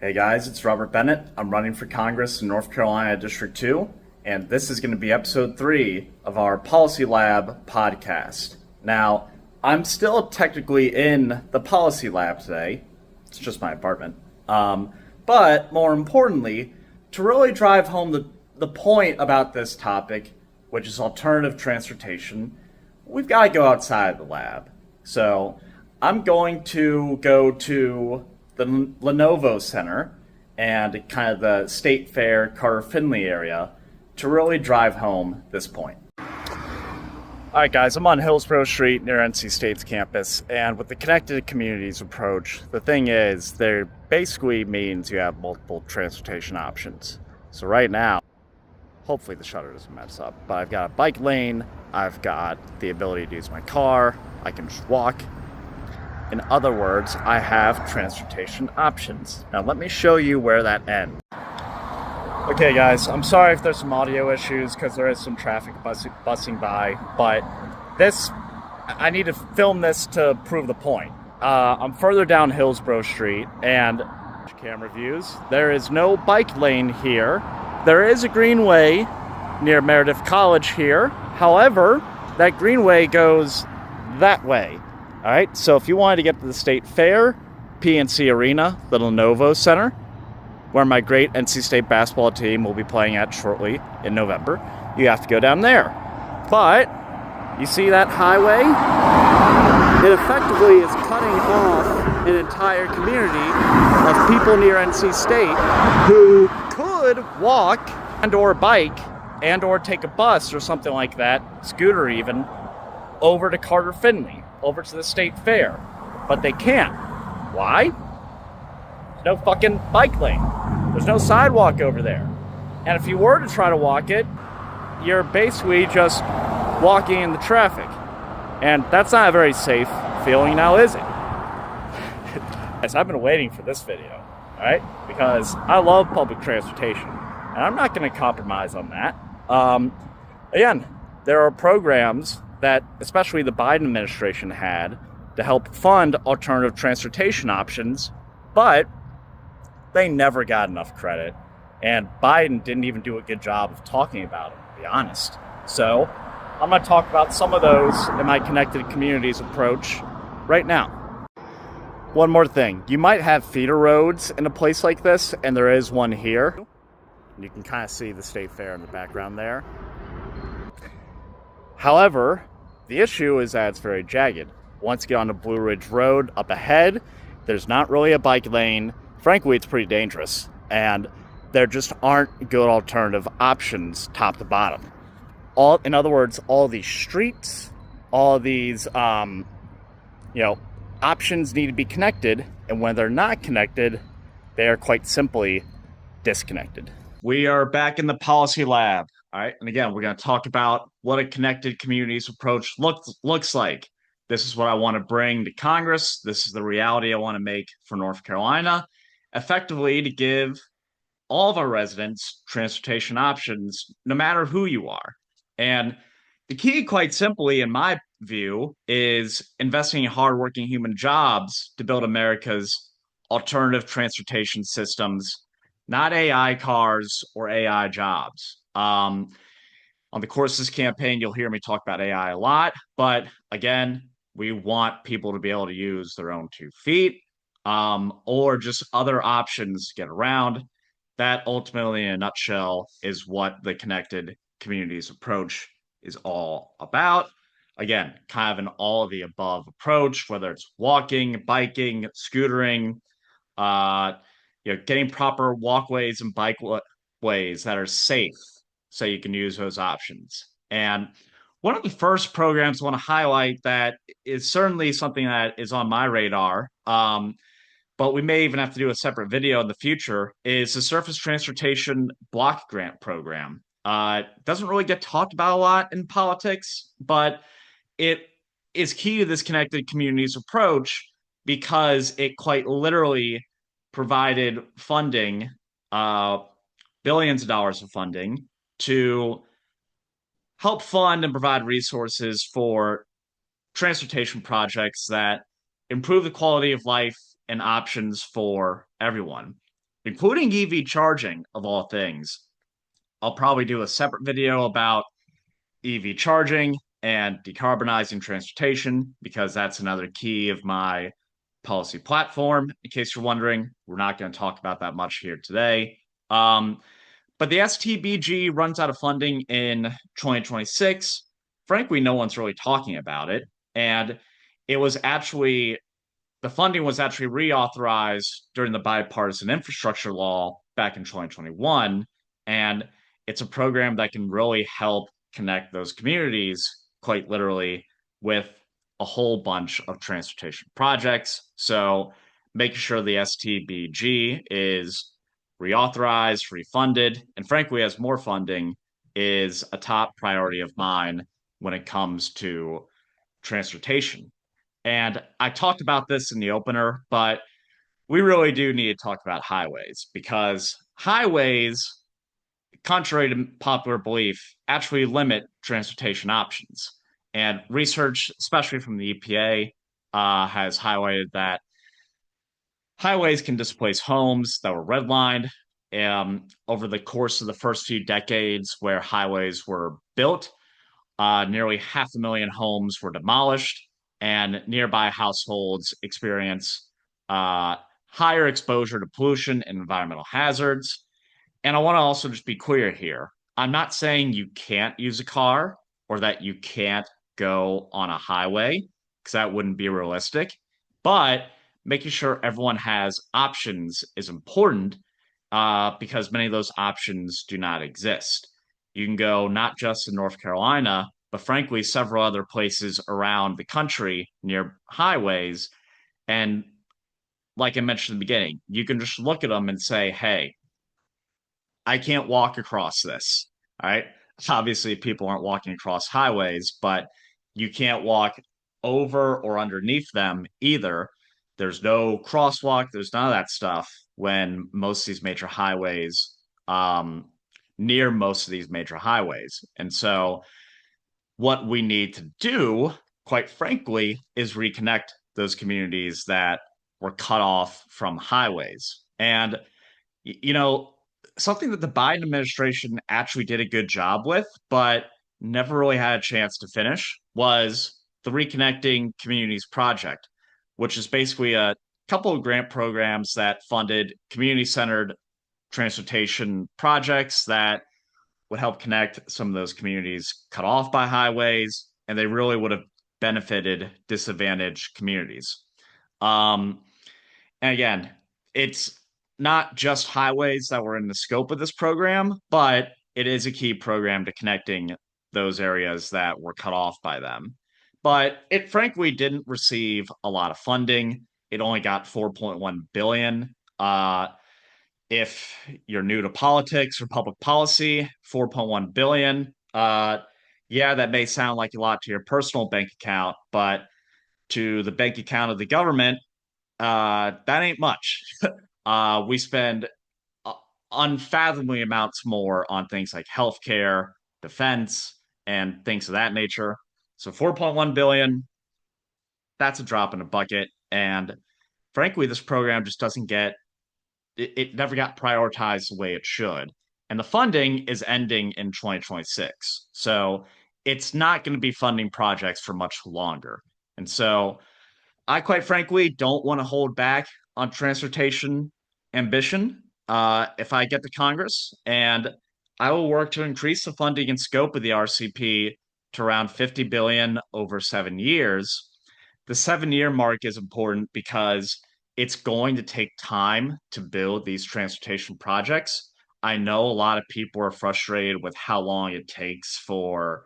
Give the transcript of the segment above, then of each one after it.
Hey guys, it's Robert Bennett. I'm running for Congress in North Carolina District 2, and this is going to be episode 3 of our Policy Lab podcast. Now, I'm still technically in the Policy Lab today. It's just my apartment. But more importantly, to really drive home the point about this topic, which is alternative transportation, we've got to go outside the lab. So I'm going to go to the Lenovo Center and kind of the State Fair, Carter Finley area to really drive home this point. All right, guys, I'm on Hillsborough Street near NC State's campus, and with the Connected Communities approach, the thing is, there basically means you have multiple transportation options. So right now, hopefully the shutter doesn't mess up, but I've got a bike lane, I've got the ability to use my car, I can just walk. In other words, I have transportation options. Now let me show you where that ends. Okay guys, I'm sorry if there's some audio issues because there is some traffic bussing by, but I need to film this to prove the point. I'm further down Hillsborough Street and camera views. There is no bike lane here. There is a greenway near Meredith College here. However, that greenway goes that way. All right, so if you wanted to get to the State Fair, PNC Arena, the Lenovo Center, where my great NC State basketball team will be playing at shortly in November, you have to go down there. But you see that highway? It effectively is cutting off an entire community of people near NC State who could walk and or bike and or take a bus or something like that, scooter even, over to Carter Finley, over to the State Fair. But they can't. Why? There's no fucking bike lane. There's no sidewalk over there. And if you were to try to walk it, you're basically just walking in the traffic. And that's not a very safe feeling now, is it? As I've been waiting for this video, all right? Because I love public transportation, and I'm not going to compromise on that. Again, there are programs that especially the Biden administration had to help fund alternative transportation options, but they never got enough credit, and Biden didn't even do a good job of talking about it, to be honest. So I'm going to talk about some of those in my Connected Communities approach right now. One more thing. You might have feeder roads in a place like this, and there is one here. You can kind of see the State Fair in the background there. However, the issue is that it's very jagged. Once you get onto Blue Ridge Road up ahead, there's not really a bike lane. Frankly, it's pretty dangerous, and there just aren't good alternative options top to bottom. In other words, all these streets, all these, options need to be connected, and when they're not connected, they are quite simply disconnected. We are back in the Policy Lab, all right? And again, we're going to talk about what a Connected Communities approach looks like. This is what I want to bring to Congress. This is the reality I want to make for North Carolina, effectively to give all of our residents transportation options, no matter who you are. And the key, quite simply, in my view, is investing in hardworking human jobs to build America's alternative transportation systems, not AI cars or AI jobs. On the course of this campaign, you'll hear me talk about AI a lot, but again, we want people to be able to use their own 2 feet, or just other options to get around. That ultimately, in a nutshell, is what the Connected Communities approach is all about. Again, kind of an all of the above approach, whether it's walking, biking, scootering, getting proper walkways and bikeways that are safe so you can use those options. And one of the first programs I want to highlight that is certainly something that is on my radar, but we may even have to do a separate video in the future, is the Surface Transportation Block Grant Program. It doesn't really get talked about a lot in politics, but it is key to this Connected Communities approach because it quite literally provided funding, billions of dollars of funding, to help fund and provide resources for transportation projects that improve the quality of life and options for everyone. including EV charging of all things. I'll probably do a separate video about EV charging and decarbonizing transportation because that's another key of my policy platform. In case you're wondering, we're not going to talk about that much here today. Um, but the STBG runs out of funding in 2026. Frankly, no one's really talking about it. And it was actually, the funding was actually reauthorized during the bipartisan infrastructure law back in 2021. And it's a program that can really help connect those communities, quite literally, with a whole bunch of transportation projects. So making sure the STBG is reauthorized, refunded, and frankly, has more funding is a top priority of mine when it comes to transportation. And I talked about this in the opener, but we really do need to talk about highways because highways, contrary to popular belief, actually limit transportation options. And research, especially from the EPA, has highlighted that highways can displace homes that were redlined. Over the course of the first few decades where highways were built, nearly 500,000 homes were demolished, and nearby households experience uh, higher exposure to pollution and environmental hazards. And I want to also just be clear here. I'm not saying you can't use a car or that you can't go on a highway, because that wouldn't be realistic. But making sure everyone has options is important because many of those options do not exist. You can go not just in North Carolina, but frankly, several other places around the country near highways. And like I mentioned in the beginning, you can just look at them and say, hey, I can't walk across this. All right. Obviously, people aren't walking across highways, but you can't walk over or underneath them either. There's no crosswalk, there's none of that stuff when most of these major highways, near most of these major highways. And so, what we need to do, quite frankly, is reconnect those communities that were cut off from highways. And you know, something that the Biden administration actually did a good job with, but never really had a chance to finish was the Reconnecting Communities Project, which is basically a couple of grant programs that funded community centered transportation projects that would help connect some of those communities cut off by highways, and they really would have benefited disadvantaged communities. Um, and again, it's not just highways that were in the scope of this program, but it is a key program to connecting those areas that were cut off by them. But it frankly didn't receive a lot of funding. It only got 4.1 billion. If you're new to politics or public policy, 4.1 billion. Yeah, that may sound like a lot to your personal bank account, but to the bank account of the government, that ain't much. We spend unfathomably amounts more on things like healthcare, defense, and things of that nature. So 4.1 billion, that's a drop in a bucket. And frankly, this program just doesn't get it never got prioritized the way it should. And the funding is ending in 2026. So it's not going to be funding projects for much longer. And so I quite frankly don't want to hold back on transportation ambition if I get to Congress, and I will work to increase the funding and scope of the RCP to around 50 billion over 7 years. The 7 year mark is important because it's going to take time to build these transportation projects. I know a lot of people are frustrated with how long it takes for,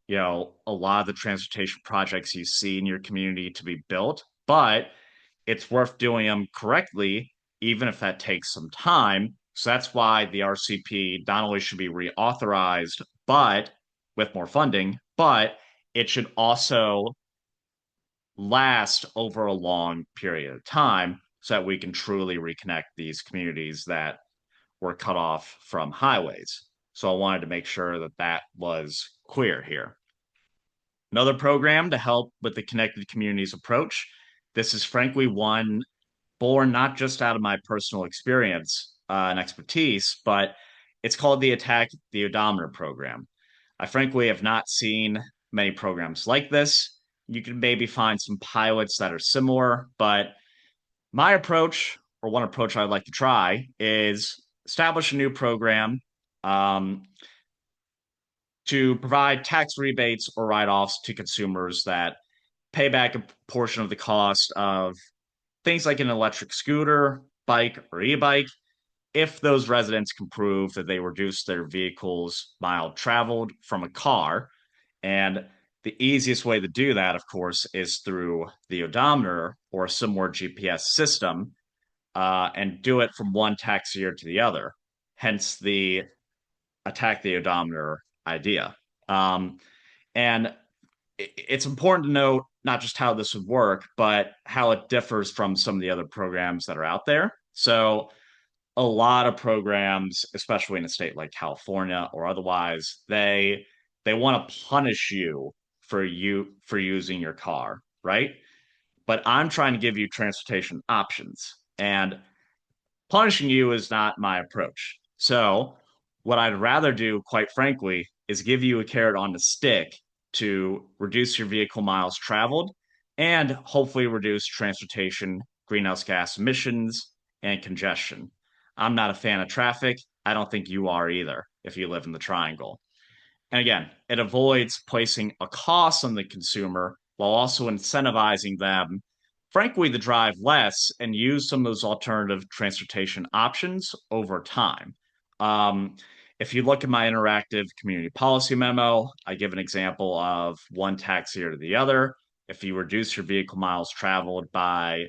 a lot of the transportation projects you see in your community to be built, but it's worth doing them correctly, even if that takes some time. So that's why the RCP not only should be reauthorized, but with more funding, but it should also last over a long period of time so that we can truly reconnect these communities that were cut off from highways. So I wanted to make sure that that was clear here. Another program to help with the connected communities approach. This is frankly one born not just out of my personal experience, and expertise, but it's called the Attack the Odometer program. I frankly have not seen many programs like this. You can maybe find some pilots that are similar, but my approach, or one approach I'd like to try, is establish a new program um, to provide tax rebates or write offs to consumers that pay back a portion of the cost of things like an electric scooter, bike, or e bike if those residents can prove that they reduced their vehicle's mile traveled from a car. And the easiest way to do that, of course, is through the odometer or a similar GPS system, and do it from one tax year to the other. Hence the attack the odometer idea. And it's important to note not just how this would work, but how it differs from some of the other programs that are out there. So, a lot of programs, especially in a state like California or otherwise, they want to punish you for using your car, right? But I'm trying to give you transportation options, and punishing you is not my approach. So, what I'd rather do, quite frankly, is give you a carrot on the stick to reduce your vehicle miles traveled and hopefully reduce transportation greenhouse gas emissions and congestion. I'm not a fan of traffic. I don't think you are either if you live in the triangle. And again, it avoids placing a cost on the consumer while also incentivizing them, frankly, to drive less and use some of those alternative transportation options over time. Um, if you look at my interactive community policy memo, I give an example of one tax year to the other. If you reduce your vehicle miles traveled by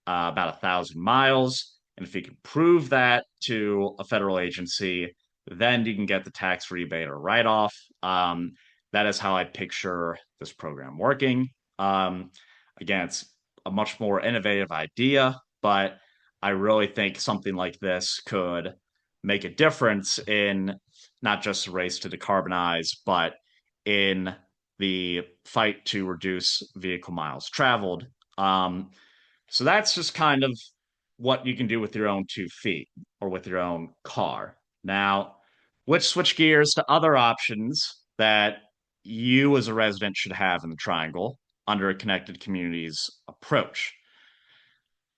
about 1,000 miles. And if you can prove that to a federal agency, then you can get the tax rebate or write off. That is how I picture this program working. Um, Again, it's a much more innovative idea, but I really think something like this could make a difference in not just the race to decarbonize, but in the fight to reduce vehicle miles traveled. So that's just kind of what you can do with your own 2 feet or with your own car. Now, let's switch gears to other options that you as a resident should have in the triangle under a connected communities approach.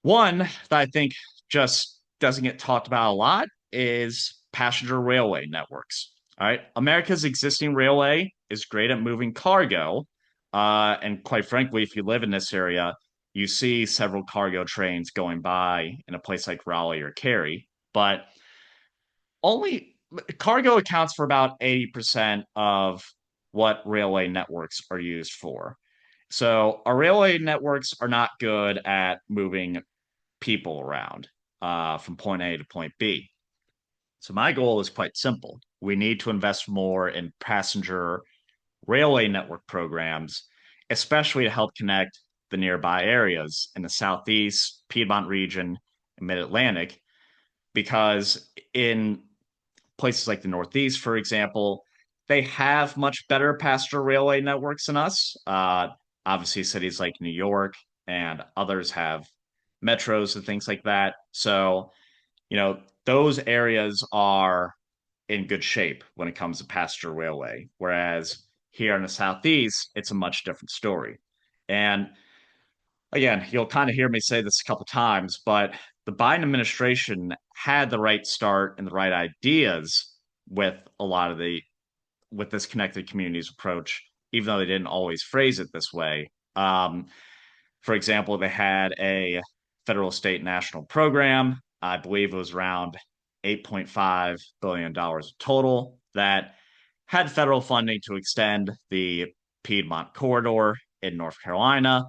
One that I think just doesn't get talked about a lot is passenger railway networks. All right. America's existing railway is great at moving cargo. And quite frankly, if you live in this area, you see several cargo trains going by in a place like Raleigh or Cary, but only cargo accounts for about 80% of what railway networks are used for. So our railway networks are not good at moving people around from point A to point B. So my goal is quite simple. We need to invest more in passenger railway network programs, especially to help connect the nearby areas in the Southeast, Piedmont region, and Mid Atlantic, because in places like the Northeast, for example, they have much better passenger railway networks than us. Obviously, cities like New York and others have metros and things like that. So, those areas are in good shape when it comes to passenger railway. Whereas here in the Southeast, it's a much different story. And again, you'll kind of hear me say this a couple times, but the Biden administration had the right start and the right ideas with a lot of the with this connected communities approach, even though they didn't always phrase it this way. For example, they had a federal, state, national program. I believe it was around $8.5 billion total that had federal funding to extend the Piedmont corridor in North Carolina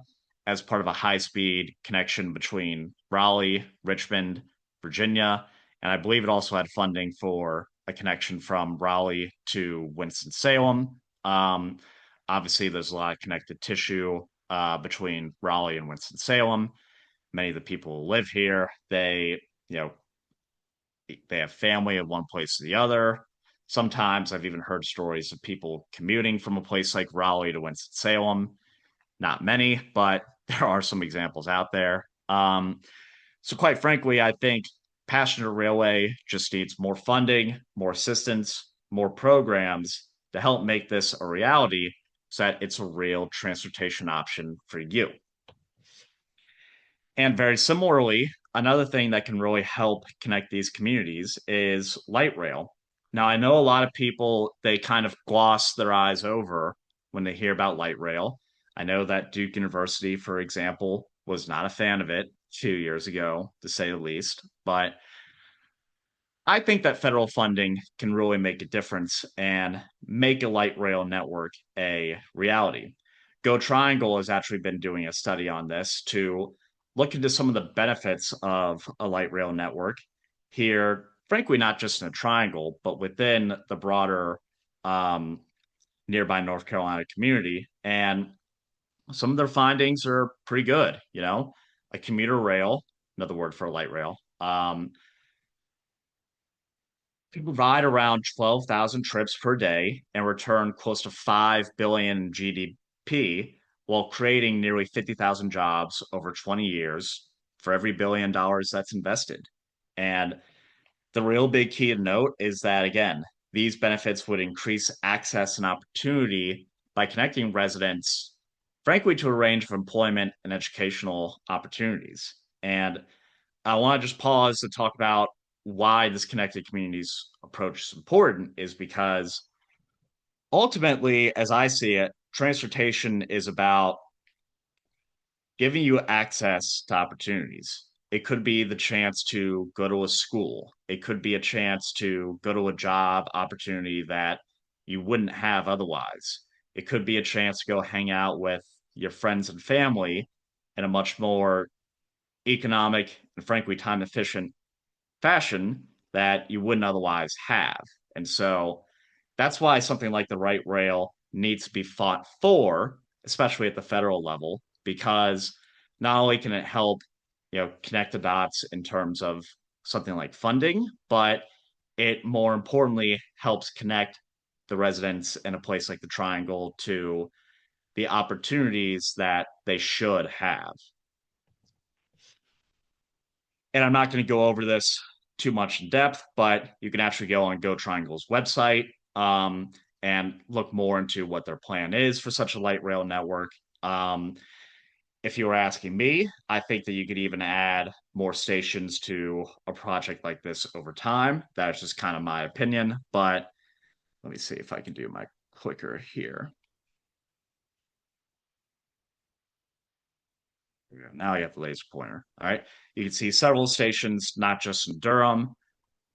as part of a high speed connection between Raleigh, Richmond, Virginia. And I believe it also had funding for a connection from Raleigh to Winston-Salem. Obviously, there's a lot of connected tissue between Raleigh and Winston-Salem. Many of the people who live here, you know, they have family in one place to the other. Sometimes I've even heard stories of people commuting from a place like Raleigh to Winston-Salem. Not many, but there are some examples out there. So quite frankly, I think Passenger railway just needs more funding, more assistance, more programs to help make this a reality so that it's a real transportation option for you. And very similarly, another thing that can really help connect these communities is light rail. Now, I know a lot of people, they kind of gloss their eyes over when they hear about light rail. I know that Duke University, for example, was not a fan of it 2 years ago, to say the least. But I think that federal funding can really make a difference and make a light rail network a reality. Go Triangle has actually been doing a study on this to look into some of the benefits of a light rail network here, frankly, not just in a triangle, but within the broader um, nearby North Carolina community. And some of their findings are pretty good. A commuter rail, another word for a light rail, can provide around 12,000 trips per day and return close to 5 billion in GDP while creating nearly 50,000 jobs over 20 years for every $1 billion that's invested. And the real big key to note is that, again, these benefits would increase access and opportunity by connecting residents, frankly, to a range of employment and educational opportunities. And I want to just pause to talk about why this connected communities approach is important is because ultimately, as I see it, transportation is about giving you access to opportunities. It could be the chance to go to a school. It could be a chance to go to a job opportunity that you wouldn't have otherwise. It could be a chance to go hang out with your friends and family in a much more economic and frankly time efficient fashion that you wouldn't otherwise have. And so that's why something like the right rail needs to be fought for, especially at the federal level, because not only can it help, connect the dots in terms of something like funding, but it more importantly helps connect the residents in a place like the Triangle to the opportunities that they should have. And I'm not going to go over this too much in depth, but you can actually go on Go Triangle's website and look more into what their plan is for such a light rail network. Um, if you were asking me, I think that you could even add more stations to a project like this over time. That's just kind of my opinion, but let me see if I can do my clicker here. Now you have the laser pointer. All right. You can see several stations, not just in Durham,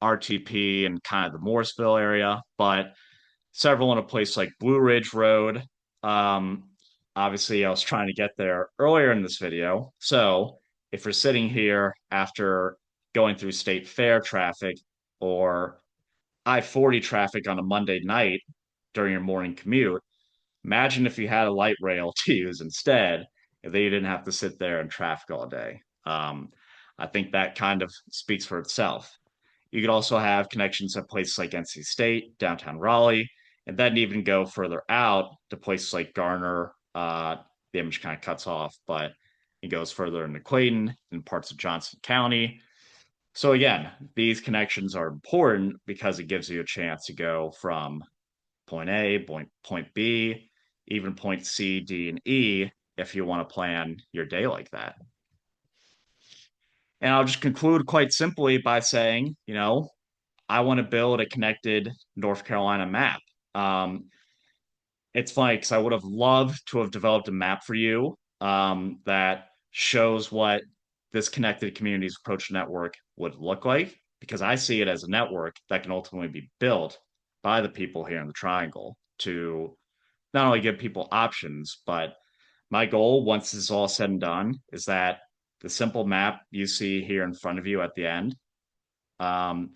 RTP, and kind of the Morrisville area, but several in a place like Blue Ridge Road. Um, Obviously, I was trying to get there earlier in this video. So if you're sitting here after going through state fair traffic or I-40 traffic on a Monday night during your morning commute, imagine if you had a light rail to use instead, and then you didn't have to sit there in traffic all day. I think that kind of speaks for itself. You could also have connections at places like NC State, downtown Raleigh, and then even go further out to places like Garner. The image kind of cuts off, but it goes further into Clayton and parts of Johnson County. So again, these connections are important because it gives you a chance to go from point A, point B, even point C, D, and E if you want to plan your day like that. And I'll just conclude quite simply by saying, I want to build a connected North Carolina map. Um, it's funny because I would have loved to have developed a map for you that shows what this connected communities approach network would look like, because I see it as a network that can ultimately be built by the people here in the Triangle to not only give people options, but my goal once this is all said and done is that the simple map you see here in front of you at the end um,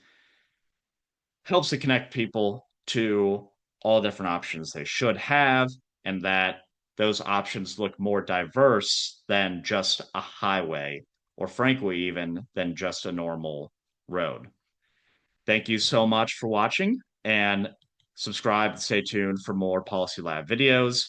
helps to connect people to all different options they should have, and that those options look more diverse than just a highway, or frankly, even than just a normal road. Thank you so much for watching, and subscribe and stay tuned for more Policy Lab videos.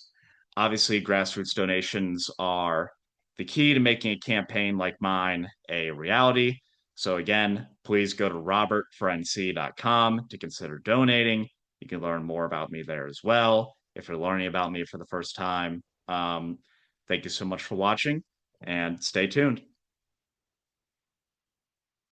Obviously, grassroots donations are the key to making a campaign like mine a reality. So again, please go to robertfornc.com to consider donating. You can learn more about me there as well if you're learning about me for the first time. Thank you so much for watching and stay tuned.